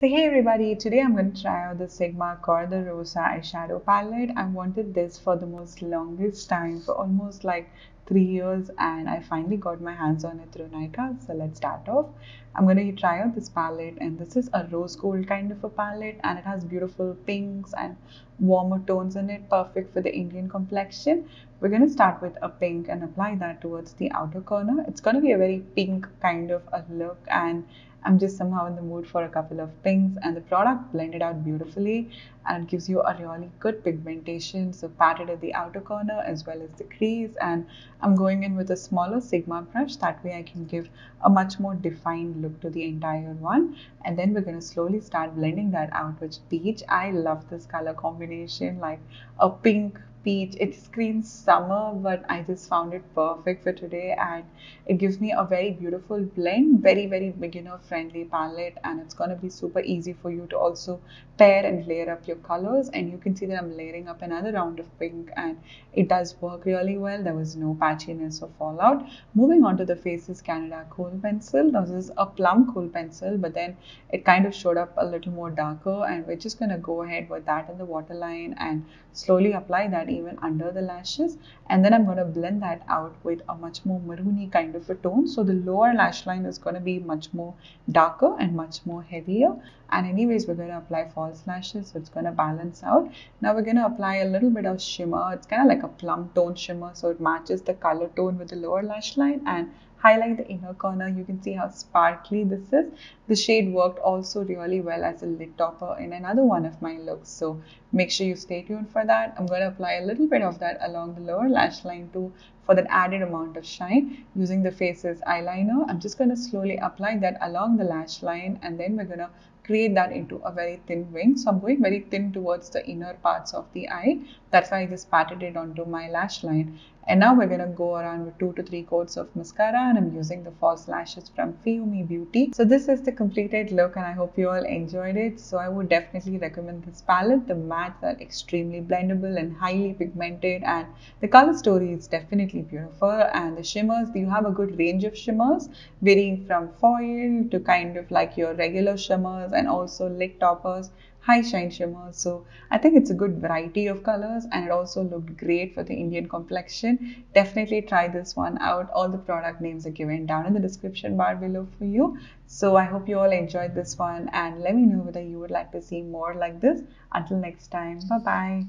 So hey everybody, today I'm going to try out the Sigma Cor-De-Rosa eyeshadow palette. I wanted this for the most longest time, for almost like 3 years, and I finally got my hands on it through Nika. So let's start off. I'm going to try out this palette, and this is a rose gold kind of a palette, and it has beautiful pinks and warmer tones in it, perfect for the Indian complexion. We're going to start with a pink and apply that towards the outer corner. It's going to be a very pink kind of a look, and I'm just somehow in the mood for a couple of pinks, and the product blended out beautifully and it gives you a really good pigmentation. So patted at the outer corner as well as the crease, and I'm going in with a smaller Sigma brush. That way I can give a much more defined look to the entire one. And then we're going to slowly start blending that out with peach. I love this color combination, like a pink peach. It screams summer, but I just found it perfect for today, and it gives me a very beautiful blend, very beginner friendly palette, and it's going to be super easy for you to also pair and layer up your colors. And you can see that I'm layering up another round of pink, and it does work really well. There was no patchiness or fallout. Moving on to the Faces Canada kohl pencil. This is a plum kohl pencil, but then it kind of showed up a little more darker, and we're just going to go ahead with that in the waterline and slowly apply that even under the lashes. And then I'm going to blend that out with a much more maroony kind of a tone. So the lower lash line is going to be much more darker and much more heavier. And anyways, we're going to apply false lashes, so it's going to balance out. Now we're going to apply a little bit of shimmer. It's kind of like a plum tone shimmer, so it matches the color tone with the lower lash line, and highlight the inner corner. You can see how sparkly this is. The shade worked also really well as a lid topper in another one of my looks, so make sure you stay tuned for that. I'm going to apply a little bit of that along the lower lash line too, for that added amount of shine. Using the Faces eyeliner, I'm just going to slowly apply that along the lash line, and then we're going to create that into a very thin wing. So I'm going very thin towards the inner parts of the eye. That's why I just patted it onto my lash line. And now we're going to go around with 2 to 3 coats of mascara, and I'm using the false lashes from Fiumi Beauty. So this is the completed look, and I hope you all enjoyed it. So I would definitely recommend this palette. The mattes are extremely blendable and highly pigmented, and the color story is definitely beautiful. And the shimmers, you have a good range of shimmers, varying from foil to kind of like your regular shimmers, and also lid toppers, high shine shimmers. So I think it's a good variety of colors, and it also looked great for the Indian complexion. Definitely try this one out. All the product names are given down in the description bar below for you. So I hope you all enjoyed this one, and let me know whether you would like to see more like this. Until next time, bye bye.